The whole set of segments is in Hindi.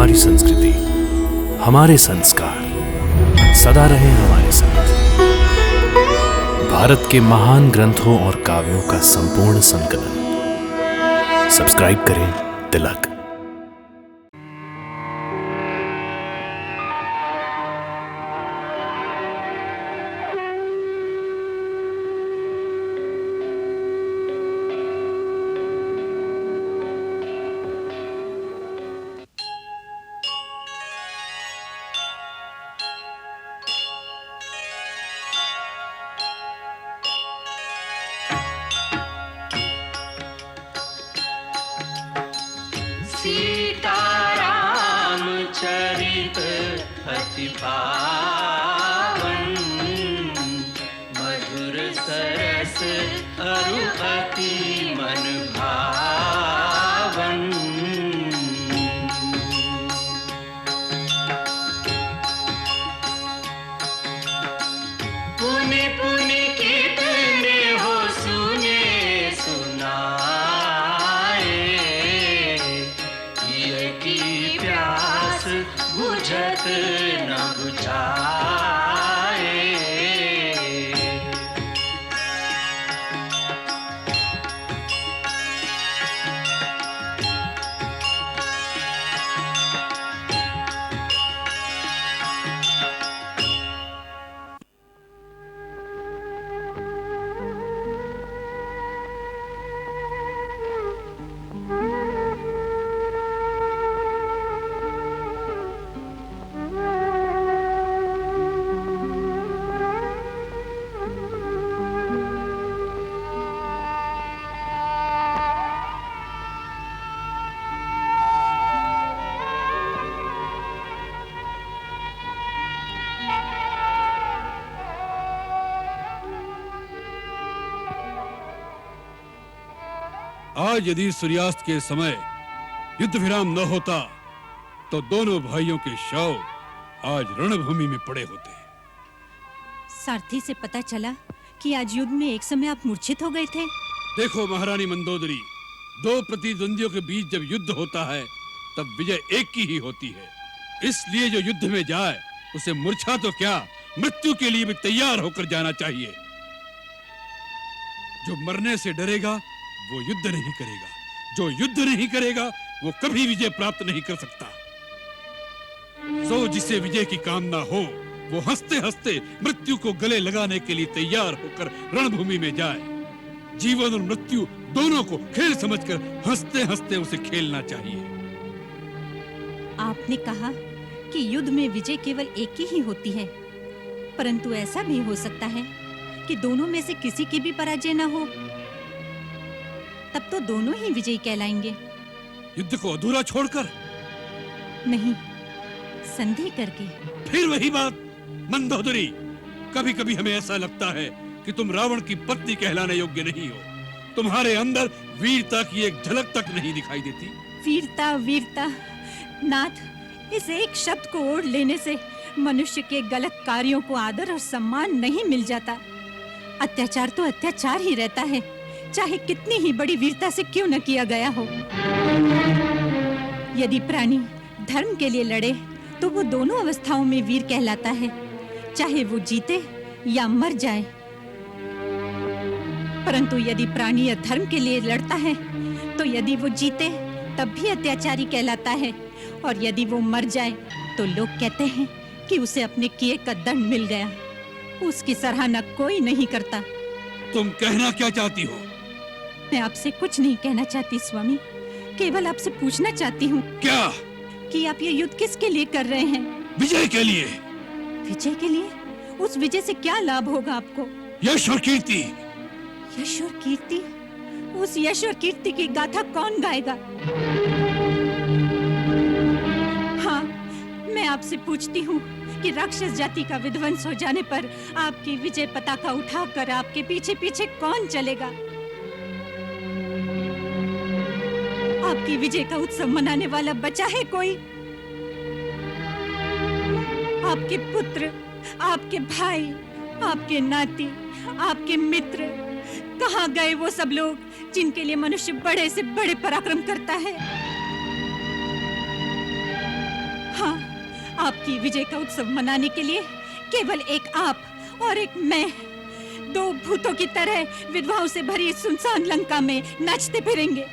हमारी संस्कृति, हमारे संस्कार सदा रहे हमारे साथ। भारत के महान ग्रंथों और काव्यों का संपूर्ण संकलन। सब्सक्राइब करें तिलक। सीताराम चरित अति पावन, मधुर सरस अरु अति मन भावन। पुनि पुनि कितने हो सुने सुनाए, की प्यास बुझत न बुझाए। आज यदि सूर्यास्त के समय युद्ध विराम न होता तो दोनों भाइयों के शव आज रणभूमि में पड़े होते। सारथी से पता चला कि आज युद्ध में एक समय आप मूर्छित हो गए थे। देखो महारानी मंदोदरी, दो प्रतिद्वंदियों के बीच जब युद्ध होता है तब विजय एक की ही होती है। इसलिए जो युद्ध में जाए उसे मूर्छा तो क्या, मृत्यु के लिए भी तैयार होकर जाना चाहिए। जो मरने से डरेगा वो युद्ध नहीं करेगा, जो युद्ध नहीं करेगा वो कभी विजय प्राप्त नहीं कर सकता। सो जिसे विजय की कामना हो वो हंसते हंसते मृत्यु को गले लगाने के लिए तैयार होकर रणभूमि में जाए। जीवन और मृत्यु दोनों को खेल समझकर हंसते हंसते उसे खेलना चाहिए। आपने कहा कि युद्ध में विजय केवल एक की ही होती है, परंतु ऐसा भी हो सकता है कि दोनों में से किसी की भी पराजय न हो, तब तो दोनों ही विजयी कहलाएंगे। युद्ध को अधूरा छोड़कर? नहीं, संधि करके। फिर वही बात मंदोदरी, कभी कभी हमें ऐसा लगता है कि तुम रावण की पत्नी कहलाने योग्य नहीं हो। तुम्हारे अंदर वीरता की एक झलक तक नहीं दिखाई देती। वीरता वीरता नाथ, इस एक शब्द को ओढ़ लेने से मनुष्य के गलत कार्यों को आदर और सम्मान नहीं मिल जाता। अत्याचार तो अत्याचार ही रहता है, चाहे कितनी ही बड़ी वीरता से क्यों न किया गया हो। यदि प्राणी धर्म के लिए लड़े तो वो दोनों अवस्थाओं में वीर कहलाता है, चाहे वो जीते या मर जाए। परंतु यदि प्राणी अधर्म के लिए लड़ता है तो यदि वो जीते तब भी अत्याचारी कहलाता है, और यदि वो मर जाए तो लोग कहते हैं कि उसे अपने किए का दंड मिल गया। उसकी सराहना कोई नहीं करता। तुम कहना क्या चाहती हो? मैं आपसे कुछ नहीं कहना चाहती स्वामी, केवल आपसे पूछना चाहती हूँ। क्या? कि आप ये युद्ध किसके लिए कर रहे हैं? विजय के लिए। विजय के लिए? उस विजय से क्या लाभ होगा आपको? यश और कीर्ति। यश और कीर्ति? उस यश और कीर्ति की गाथा कौन गाएगा? हाँ, मैं आपसे पूछती हूँ कि राक्षस जाति का विध्वंस हो जाने पर आपकी विजय पताका उठाकर आपके पीछे पीछे कौन चलेगा? आपकी विजय का उत्सव मनाने वाला बचा है कोई? आपके पुत्र, आपके भाई, आपके नाती, आपके मित्र, कहाँ गए वो सब लोग जिनके लिए मनुष्य बड़े से बड़े पराक्रम करता है? आपकी विजय का उत्सव मनाने के लिए केवल एक आप और एक मैं, दो भूतों की तरह विधवाओं से भरी सुनसान लंका में नाचते फिरेंगे।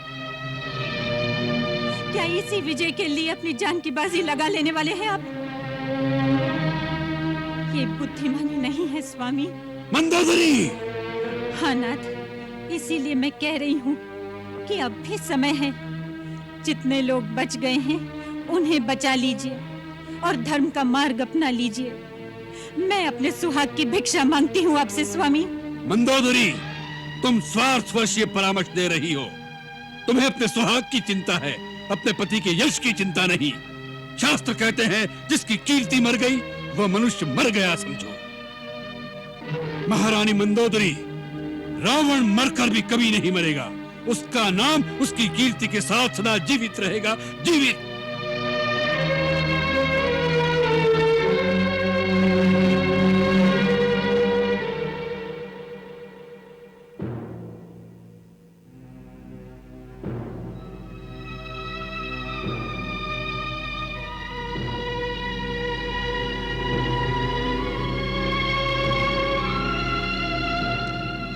क्या इसी विजय के लिए अपनी जान की बाजी लगा लेने वाले हैं आप? ये बुद्धिमानी नहीं है स्वामी। मंदोदरी! हाँ नाथ, इसीलिए मैं कह रही हूँ कि अब भी समय है। जितने लोग बच गए हैं उन्हें बचा लीजिए और धर्म का मार्ग अपना लीजिए। मैं अपने सुहाग की भिक्षा मांगती हूँ आपसे स्वामी। मंदोदरी, तुम स्वार्थवश ये परामर्श दे रही हो। तुम्हें अपने सुहाग की चिंता है, अपने पति के यश की चिंता नहीं। शास्त्र कहते हैं जिसकी कीर्ति मर गई वह मनुष्य मर गया समझो। महारानी मंदोदरी, रावण मरकर भी कभी नहीं मरेगा। उसका नाम उसकी कीर्ति के साथ सदा जीवित रहेगा, जीवित।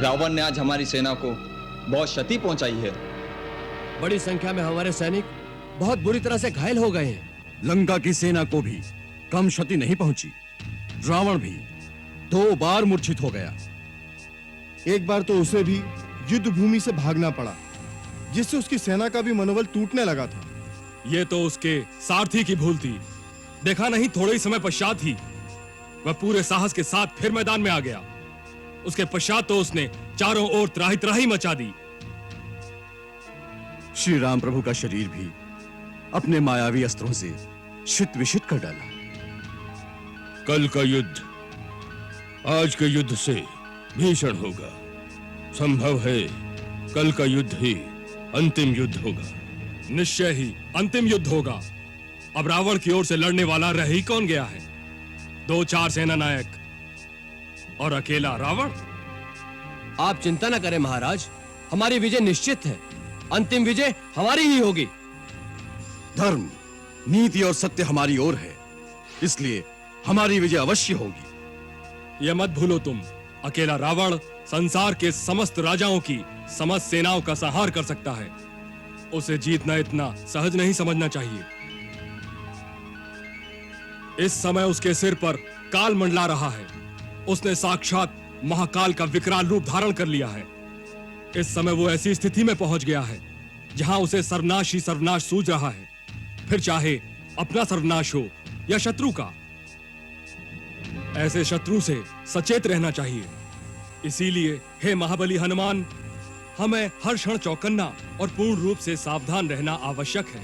रावण ने आज हमारी सेना को बहुत क्षति पहुंचाई है। बड़ी संख्या में हमारे सैनिक बहुत बुरी तरह से घायल हो गए हैं। लंका की सेना को भी कम क्षति नहीं पहुंची। रावण भी 2 बार मूर्छित हो गया। एक बार तो उसे भी युद्ध भूमि से भागना पड़ा, जिससे उसकी सेना का भी मनोबल टूटने लगा था। ये तो उसके सारथी की भूल थी। देखा नहीं, थोड़े ही समय पश्चात ही वह पूरे साहस के साथ फिर मैदान में आ गया। उसके पश्चात तो उसने चारों ओर त्राही त्राही मचा दी। श्री राम प्रभु का शरीर भी अपने मायावी अस्त्रों से शित विशित कर डाला। कल का युद्ध आज के युद्ध से भीषण होगा। संभव है कल का युद्ध ही अंतिम युद्ध होगा। निश्चय ही अंतिम युद्ध होगा। अब रावण की ओर से लड़ने वाला रह ही कौन गया है? 2-4 सेना नायक और अकेला रावण। आप चिंता न करें महाराज, हमारी विजय निश्चित है। अंतिम विजय हमारी ही होगी। धर्म, नीति और सत्य हमारी ओर है, इसलिए हमारी विजय अवश्य होगी। यह मत भूलो तुम, अकेला रावण संसार के समस्त राजाओं की समस्त सेनाओं का संहार कर सकता है। उसे जीतना इतना सहज नहीं समझना चाहिए। इस समय उसके सिर पर काल मंडला रहा है। उसने साक्षात महाकाल का विकराल रूप धारण कर लिया है। इस समय वो ऐसी स्थिति में पहुंच गया है जहां उसे सर्वनाश ही सर्वनाश सूझ रहा है, फिर चाहे अपना सर्वनाश हो या शत्रु का। ऐसे शत्रु से सचेत रहना चाहिए। इसीलिए हे महाबली हनुमान, हमें हर क्षण चौकन्ना और पूर्ण रूप से सावधान रहना आवश्यक है।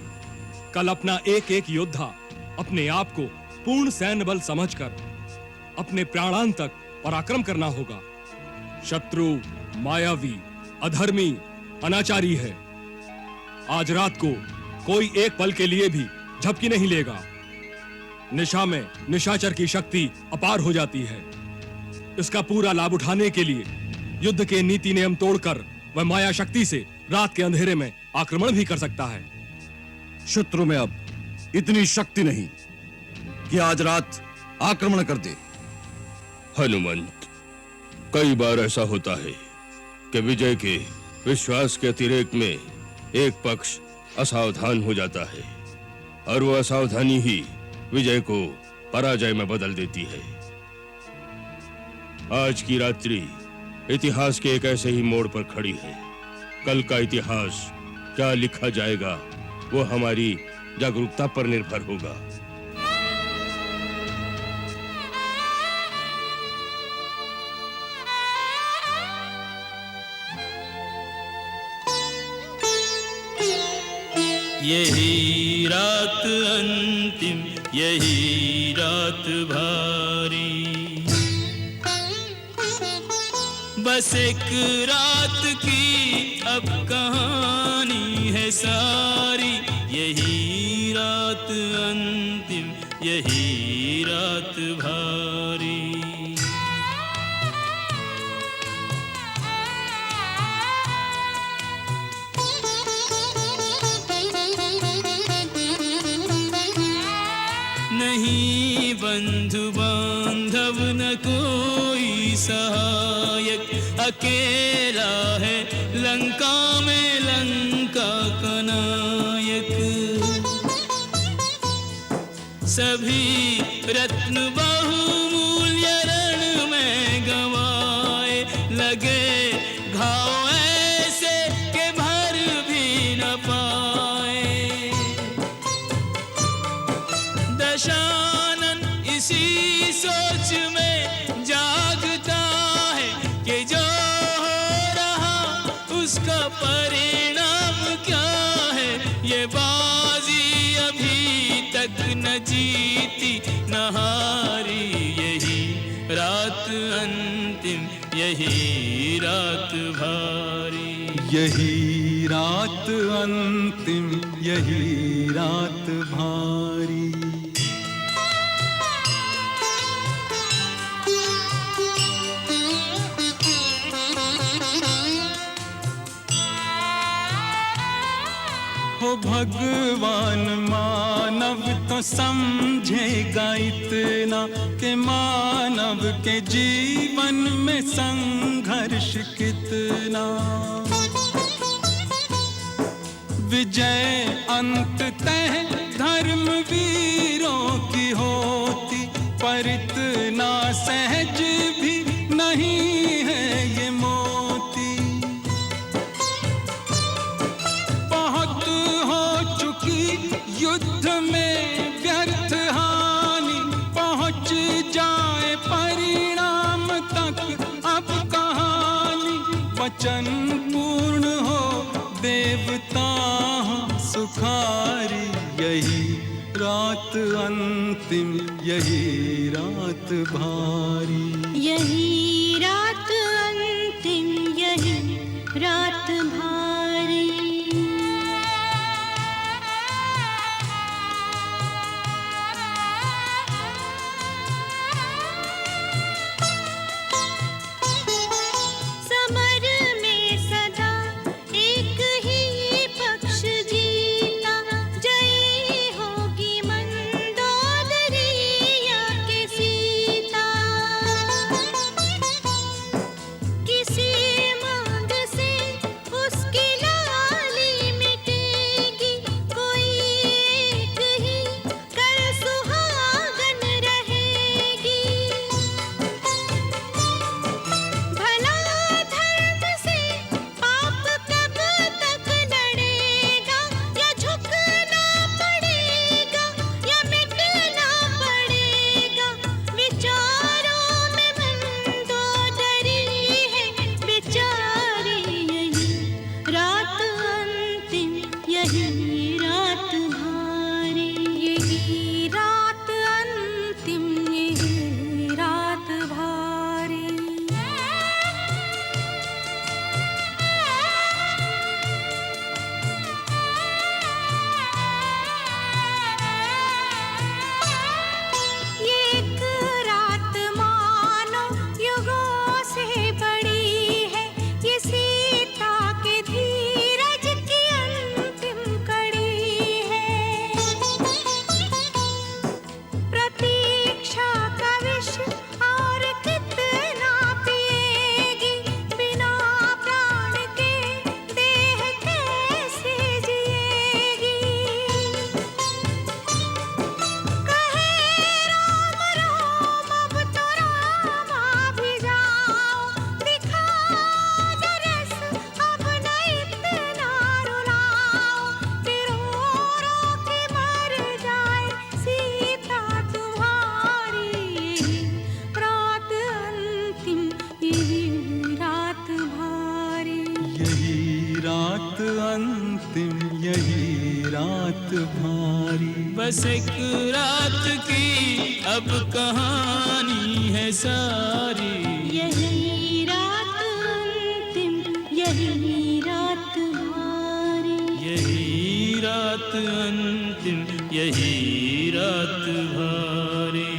कल अपना एक एक योद्धा अपने आप को पूर्ण सैन्य बल समझकर अपने प्राणांत तक पराक्रम करना होगा। शत्रु मायावी, अधर्मी, अनाचारी है। आज रात को कोई एक पल के लिए भी झपकी नहीं लेगा। निशा में निशाचर की शक्ति अपार हो जाती है। इसका पूरा लाभ उठाने के लिए युद्ध के नीति नियम तोड़कर वह माया शक्ति से रात के अंधेरे में आक्रमण भी कर सकता है। शत्रु में अब इतनी शक्ति नहीं कि आज रात आक्रमण कर दे। हनुमंत, कई बार ऐसा होता है कि विजय के विश्वास के अतिरेक में एक पक्ष असावधान हो जाता है और वह असावधानी ही विजय को पराजय में बदल देती है। आज की रात्रि इतिहास के एक ऐसे ही मोड़ पर खड़ी है। कल का इतिहास क्या लिखा जाएगा वो हमारी जागरूकता पर निर्भर होगा। यही रात अंतिम, यही रात भारी, बस एक रात की अब कहानी है सारी। यही रात अंतिम, यही रात भारी। नहीं बंधु बांधव न कोई सहायक, अकेला है लंका में लंका का नायक। सभी रत्न बहुमूल्य रण में गंवाए, लगे घाव ऐसे के भर भी न पाए। दशानन इसी सोच में जागता है कि जो हो रहा उसका परिणाम क्या है। ये बाजी अभी तक न जीती न हारी, यही रात अंतिम, यही रात भारी। यही रात अंतिम, यही रात भारी। हो भगवान मानव तो समझेगा इतना कि मानव के जीवन में संघर्ष कितना। विजय अंततः धर्म वीरों की होती, पर इतना सहज भी नहीं है ये मोती। बहुत हो चुकी युद्ध में व्यर्थ हानि, पहुंच जाए परिणाम तक अब कहानी। वचन पूर्ण हो देवता सुखारी, यही रात अंतिम, यही रात भारी। यही रात अंतिम, यही रात भारी। समर में सदा एक ही पक्ष जीता, जय होगी मंदोदरी या के सीता। किसी मांग से उसकी लाली मिटेगी, कोई एक ही कर सुहागन रहेगी। भला धर्म से पाप कब तक लड़ेगा, या झुकना पड़ेगा या मिटना पड़ेगा। विचारों में मंदोदरी है बेचारी, यही रात अंतिम, यही रात भारी। यही रात अंतिम, यही रात भारी। ये एक रात मानो युगों से बड़ी है, ये सीता के धीरज की अंतिम कड़ी है। प्रतीक्षा का विष और कितना पिएगी, बिना प्राण के देह कैसे जिएगी। कहे राम राम अब तो रामा भी जाओ, दिखा दरस अब न इतना रुलाओ। फिर रो के मर जाए सीता तुम्हारी, यही रात अंतिम, यही रात भारी। यही रात अंतिम, यही रात भारी। बस एक रात की अब कहानी है सारी। यही रात अंतिम, यही रात भारी। यही रात अंतिम, यही रात भारी।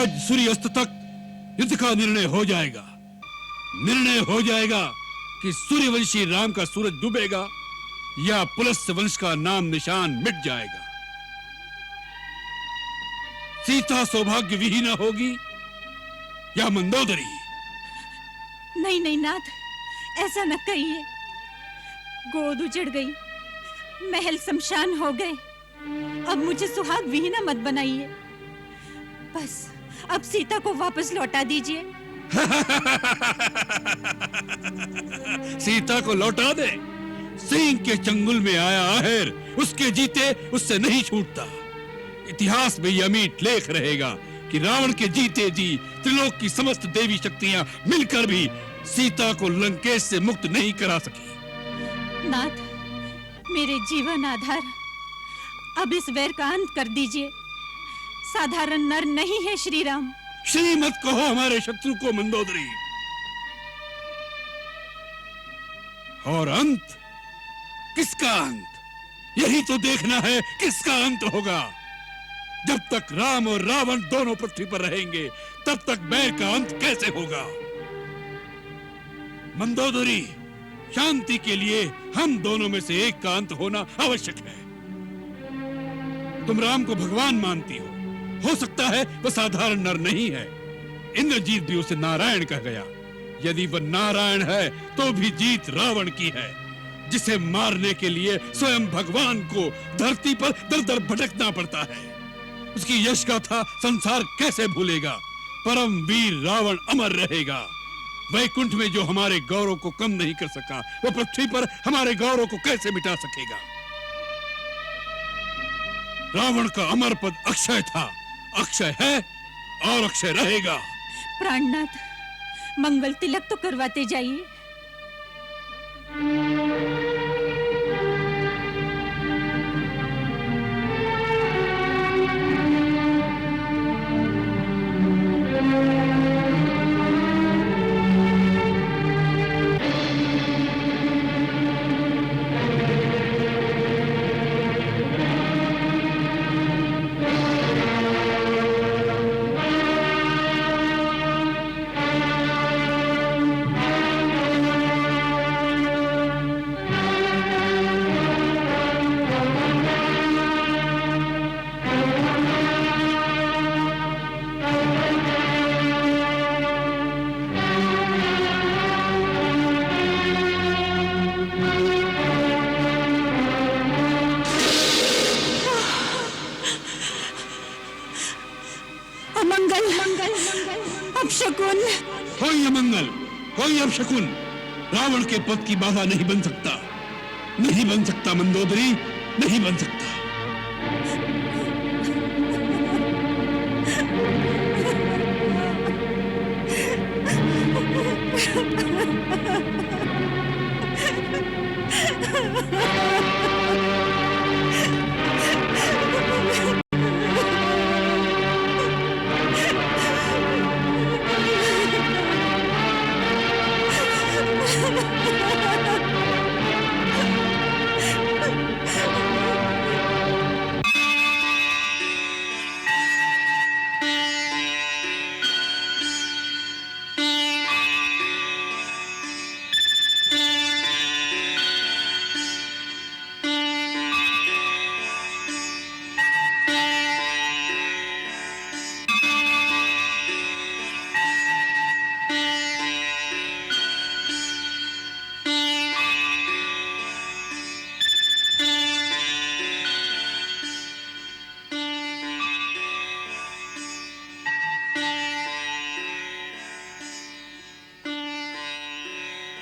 आज सूर्यास्त तक युद्ध का निर्णय हो जाएगा। निर्णय हो जाएगा कि सूर्यवंशी राम का सूरज डूबेगा या पुलस्त्य वंश का नाम निशान मिट जाएगा। सीता सौभाग्य विहीना होगी या मंदोदरी। नहीं नहीं नाथ, ऐसा न कहिए। गोद उजड़ गई, महल शमशान हो गए, अब मुझे सुहाग विहीना मत बनाइए। बस अब सीता को वापस लौटा दीजिए। सीता को लौटा दे। सिंह के चंगुल में आया आहेर उसके जीते उससे नहीं छूटता। इतिहास में यह अमिट लेख रहेगा कि रावण के जीते जी त्रिलोक की समस्त देवी शक्तियां मिलकर भी सीता को लंकेश से मुक्त नहीं करा सकी। नाथ, मेरे जीवन आधार, अब इस वैर का अंत कर दीजिए। साधारण नर नहीं है श्री राम। श्री मत कहो हमारे शत्रु को मंदोदरी। और अंत? किसका अंत? यही तो देखना है किसका अंत होगा। जब तक राम और रावण दोनों पृथ्वी पर रहेंगे तब तक बैर का अंत कैसे होगा। मंदोदरी, शांति के लिए हम दोनों में से एक का अंत होना आवश्यक है। तुम राम को भगवान मानती हो सकता है वह साधारण नर नहीं है। इंद्रजीत भी उसे नारायण कह गया। यदि वह नारायण है तो भी जीत रावण की है, जिसे मारने के लिए स्वयं भगवान को धरती पर दर दर भटकना पड़ता है। उसकी यश गाथा संसार कैसे भूलेगा। परम वीर रावण अमर रहेगा। वैकुंठ में जो हमारे गौरव को कम नहीं कर सका, वह पृथ्वी पर हमारे गौरव को कैसे मिटा सकेगा। रावण का अमर पद अक्षय था, अक्षय है और अक्षय रहेगा। प्राणनाथ, मंगल तिलक तो करवाते जाइए। कोई अपशकुन रावण के पद की बाधा नहीं बन सकता। नहीं बन सकता मंदोदरी, नहीं बन सकता।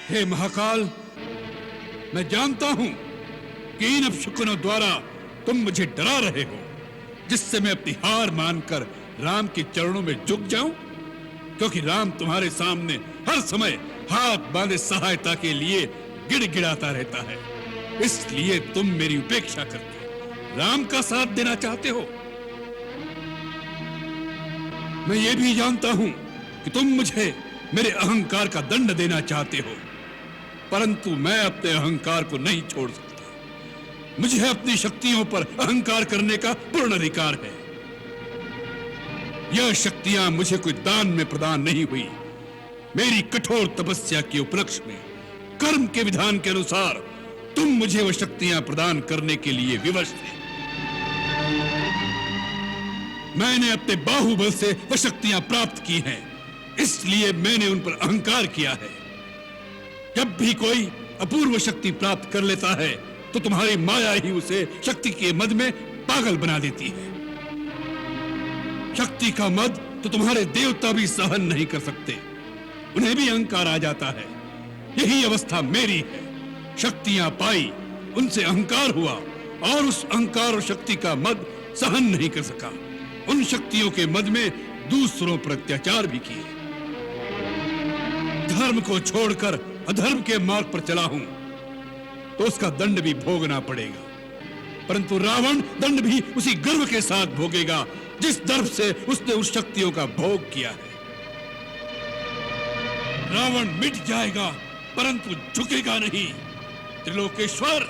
हे महाकाल, मैं जानता हूं कि इन अपशकुनों द्वारा तुम मुझे डरा रहे हो, जिससे मैं अपनी हार मानकर राम के चरणों में झुक जाऊं, क्योंकि राम तुम्हारे सामने हर समय हाथ बांधे सहायता के लिए गिड़गिड़ाता रहता है। इसलिए तुम मेरी उपेक्षा करके राम का साथ देना चाहते हो। मैं ये भी जानता हूं कि तुम मुझे मेरे अहंकार का दंड देना चाहते हो, परंतु मैं अपने अहंकार को नहीं छोड़ सकता। मुझे अपनी शक्तियों पर अहंकार करने का पूर्ण अधिकार है। यह शक्तियां मुझे कोई दान में प्रदान नहीं हुई। मेरी कठोर तपस्या के उपलक्ष्य में कर्म के विधान के अनुसार तुम मुझे वह शक्तियां प्रदान करने के लिए विवश थे। मैंने अपने बाहुबल से वह शक्तियां प्राप्त की हैं, इसलिए मैंने उन पर अहंकार किया है। जब भी कोई अपूर्व शक्ति प्राप्त कर लेता है तो तुम्हारी माया ही उसे शक्ति के मद में पागल बना देती है। शक्ति का मद तो तुम्हारे देवता भी सहन नहीं कर सकते, उन्हें भी अहंकार आ जाता है। यही अवस्था मेरी है। शक्तियां पाई, उनसे अहंकार हुआ और उस अहंकार और शक्ति का मद सहन नहीं कर सका। उन शक्तियों के मद में दूसरों पर अत्याचार भी किए। धर्म को छोड़कर अधर्म के मार्ग पर चला हूं तो उसका दंड भी भोगना पड़ेगा, परंतु रावण दंड भी उसी गर्व के साथ भोगेगा जिस दर्प से उसने उस शक्तियों का भोग किया है। रावण मिट जाएगा परंतु झुकेगा नहीं। त्रिलोकेश्वर,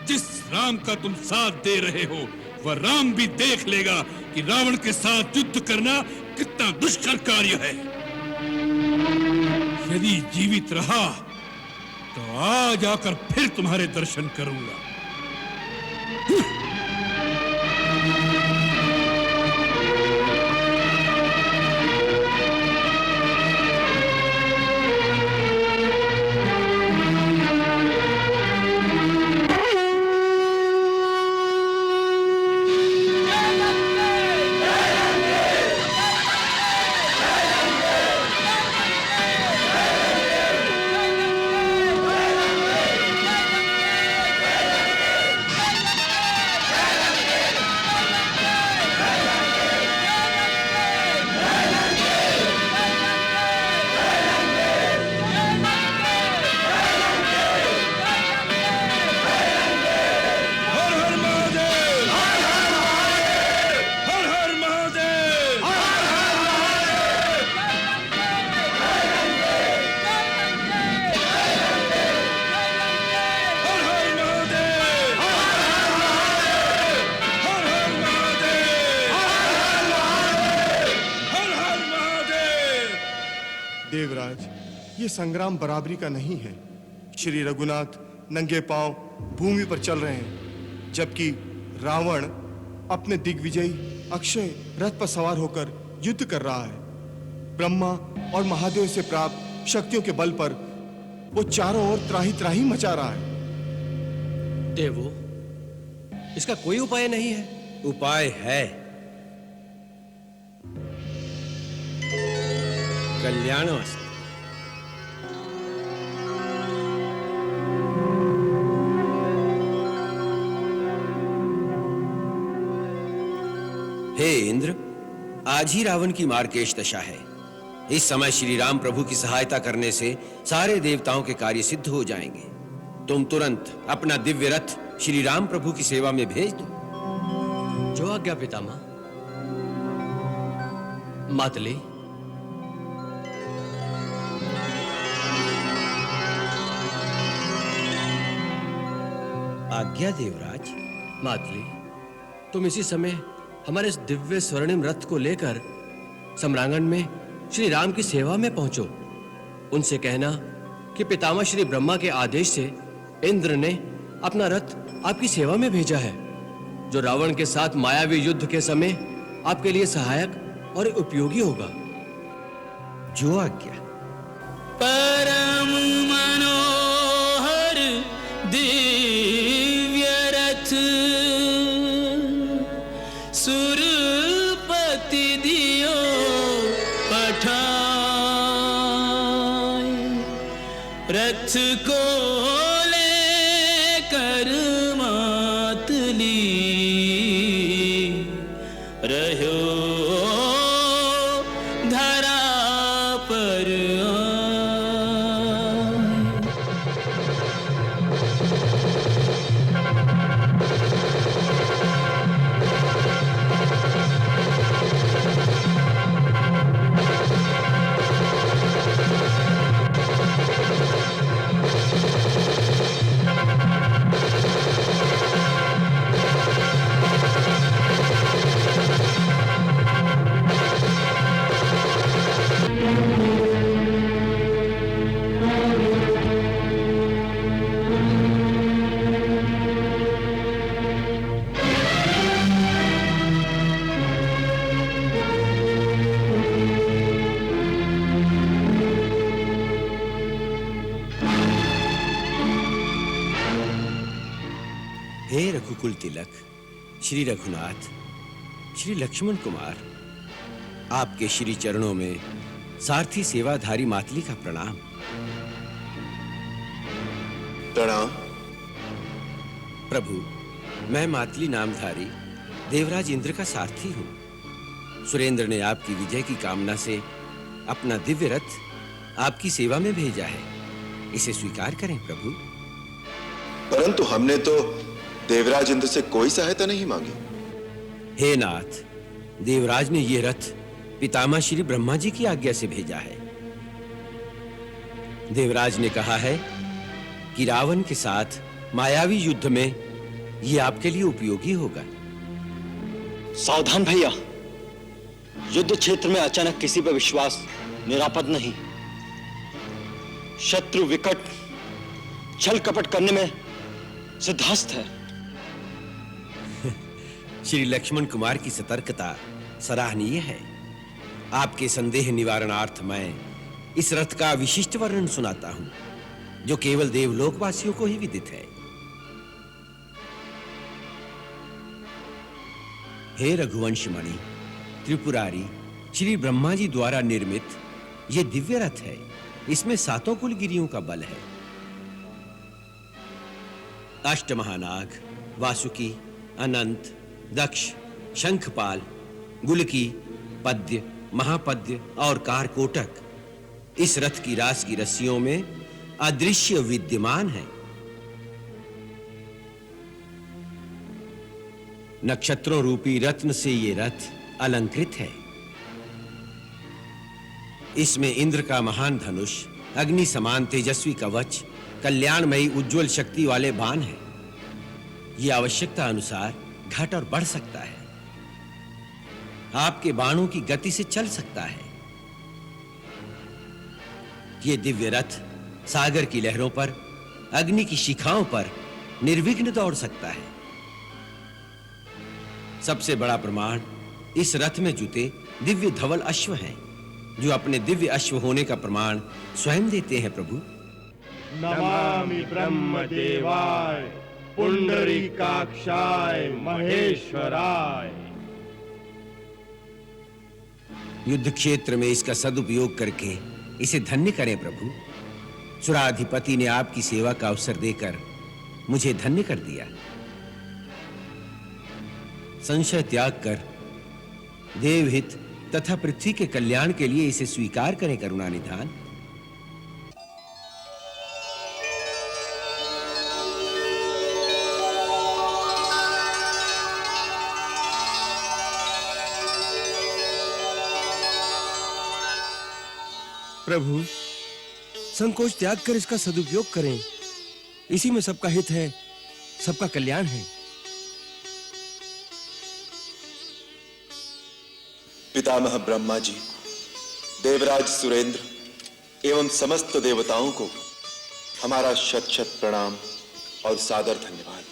जिस राम का तुम साथ दे रहे हो वह राम भी देख लेगा कि रावण के साथ युद्ध करना कितना दुष्कर कार्य है। यदि जीवित रहा तो आज आकर फिर तुम्हारे दर्शन करूंगा। देवराज, ये संग्राम बराबरी का नहीं है। श्री रघुनाथ नंगे पांव भूमि पर चल रहे हैं, जबकि रावण अपने दिग्विजयी अक्षय रथ पर सवार होकर युद्ध कर रहा है। ब्रह्मा और महादेव से प्राप्त शक्तियों के बल पर वो चारों ओर त्राही त्राही मचा रहा है। देवो, इसका कोई उपाय नहीं है? उपाय है। कल्याणवस्तु। हे इंद्र, आज ही रावण की मार्केश दशा है। इस समय श्री राम प्रभु की सहायता करने से सारे देवताओं के कार्य सिद्ध हो जाएंगे। तुम तुरंत अपना दिव्य रथ श्री राम प्रभु की सेवा में भेज दो। जो आज्ञा पितामह। मातली, आज्ञा देवराज। मातली, तुम इसी समय हमारे इस दिव्य स्वर्णिम रथ को लेकर सम्रांगण में श्री राम की सेवा में पहुंचो। उनसे कहना कि पितामह श्री ब्रह्मा के आदेश से इंद्र ने अपना रथ आपकी सेवा में भेजा है, जो रावण के साथ मायावी युद्ध के समय आपके लिए सहायक और उपयोगी होगा। जो आज्ञा। परम मनोहर दिव्य रथ सुरपति दियो पठाए, रथ को लेकर मातली रहो धरा पर हे रघुकुल तिलक, श्री रघुनाथ, श्री लक्ष्मण कुमार, आपके श्री चरणों में सारथी सेवाधारी मातली का प्रणाम। प्रणाम। प्रभु, मैं मातली नामधारी देवराज इंद्र का सारथी हूं। सुरेंद्र ने आपकी विजय की कामना से अपना दिव्य रथ आपकी सेवा में भेजा है, इसे स्वीकार करें प्रभु। परंतु हमने तो देवराज इंद्र से कोई सहायता नहीं मांगी। हे नाथ, देवराज ने यह रथ पितामह श्री ब्रह्मा जी की आज्ञा से भेजा है। देवराज ने कहा है कि रावण के साथ मायावी युद्ध में यह आपके लिए उपयोगी होगा। सावधान भैया, युद्ध क्षेत्र में अचानक किसी पर विश्वास निरापद नहीं। शत्रु विकट छल कपट करने में सिद्धहस्त है। श्री लक्ष्मण कुमार की सतर्कता सराहनीय है। आपके संदेह निवारणार्थ मैं इस रथ का विशिष्ट वर्णन सुनाता हूं, जो केवल देवलोकवासियों को ही विदित है। हे रघुवंशमणि, त्रिपुरारी श्री ब्रह्मा जी द्वारा निर्मित यह दिव्य रथ है। इसमें 7 कुलगिरियों का बल है। अष्टमहानाग, वासुकी, अनंत, दक्ष, शंखपाल, गुलकी, पद्य, महापद्य और कारकोटक इस रथ की रास की रस्सियों में अदृश्य विद्यमान है। नक्षत्रों रूपी रत्न से ये रथ अलंकृत है। इसमें इंद्र का महान धनुष, अग्नि समान तेजस्वी कवच, कल्याणमयी उज्जवल शक्ति वाले बाण है। यह आवश्यकता अनुसार घट और बढ़ सकता है। आपके बाणों की गति से चल सकता है। यह दिव्य रथ सागर की लहरों पर, अग्नि की शिखाओं पर निर्विघ्न दौड़ सकता है। सबसे बड़ा प्रमाण इस रथ में जुटे दिव्य धवल अश्व हैं, जो अपने दिव्य अश्व होने का प्रमाण स्वयं देते हैं प्रभु। नमामि ब्रह्मदेवाय पुंडरीकाक्षाय महेश्वराय। युद्ध क्षेत्र में इसका सदुपयोग करके इसे धन्य करें प्रभु। सुराधिपति ने आपकी सेवा का अवसर देकर मुझे धन्य कर दिया। संशय त्याग कर देवहित तथा पृथ्वी के कल्याण के लिए इसे स्वीकार करें करुणानिधान। प्रभु, संकोच त्याग कर इसका सदुपयोग करें। इसी में सबका हित है, सबका कल्याण है। पितामह ब्रह्मा जी, देवराज सुरेंद्र एवं समस्त देवताओं को हमारा शत शत प्रणाम और सादर धन्यवाद।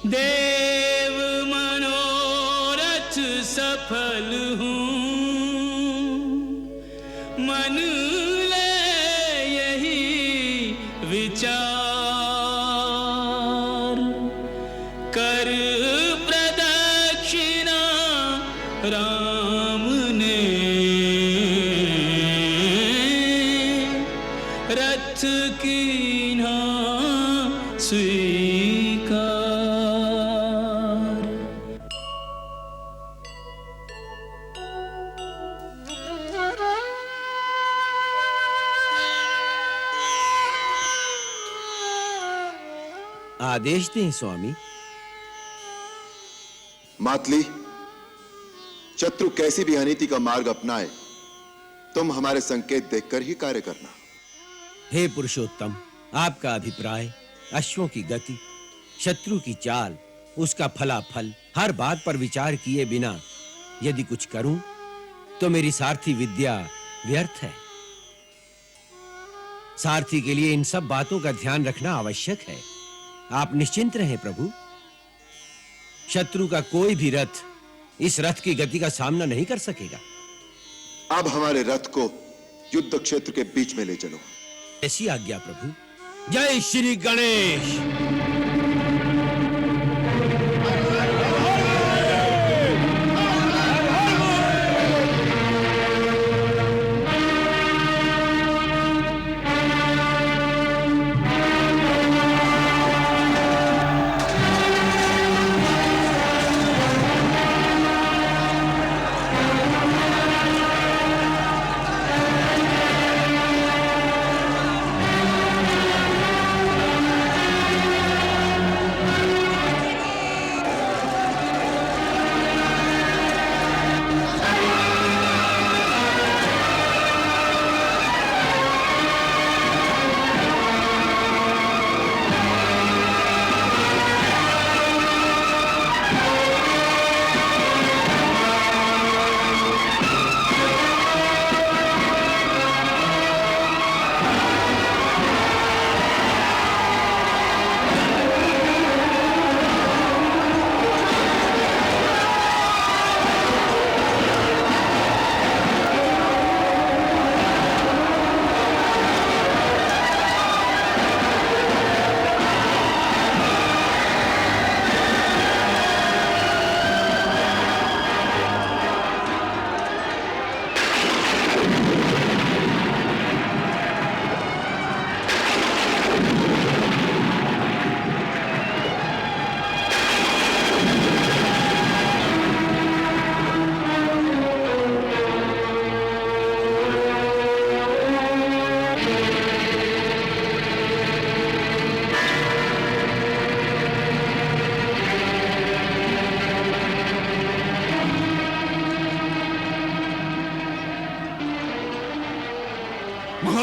देव मनोरथ सफल हूँ, मन ले यही विचार, कर प्रदक्षिणा राम ने रथ कीन्हा स्वीकार। आदेश दें स्वामी। मातली, शत्रु कैसी भी अनीति का मार्ग अपनाए, तुम हमारे संकेत देखकर ही कार्य करना। हे पुरुषोत्तम, आपका अभिप्राय, अश्वों की गति, शत्रु की चाल, उसका फलाफल, हर बात पर विचार किए बिना यदि कुछ करूं तो मेरी सारथी विद्या व्यर्थ है। सारथी के लिए इन सब बातों का ध्यान रखना आवश्यक है। आप निश्चिंत रहें प्रभु। शत्रु का कोई भी रथ इस रथ की गति का सामना नहीं कर सकेगा। अब हमारे रथ को युद्ध क्षेत्र के बीच में ले चलो। ऐसी आज्ञा प्रभु। जय श्री गणेश।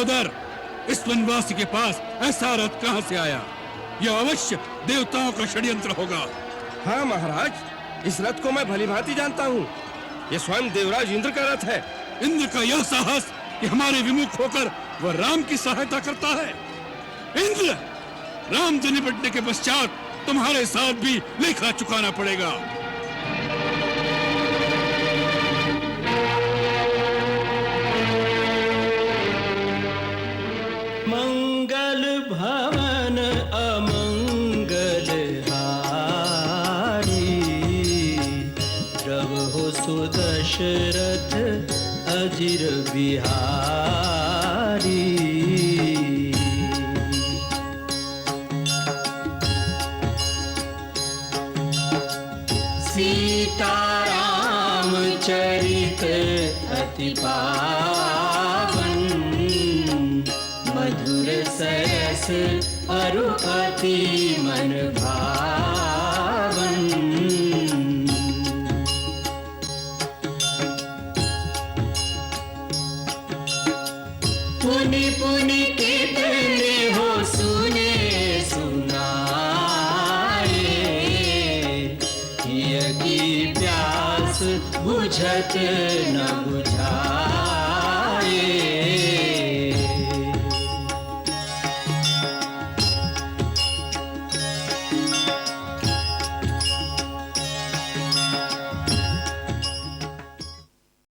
सहोदर, इस वनवासी के पास ऐसा रथ कहां से आया? यह अवश्य देवताओं का षड्यंत्र होगा। हाँ महाराज, इस रथ को मैं भली भांति जानता हूँ। यह स्वयं देवराज इंद्र का रथ है। इंद्र का यह साहस कि हमारे विमुख होकर वह राम की सहायता करता है। इंद्र, राम से निपटने के पश्चात तुम्हारे साथ भी लेखा चुकाना पड़ेगा। मंगल भवन अमंगल हारी, प्रभु सुदशरथ अजिर बिहारी। सीताराम चरित अति पावन, मधुर सरस अरु अति मन भावन। पुनि पुनि कितने हो सुने सुनाए, की प्यास बुझत न बुझाए।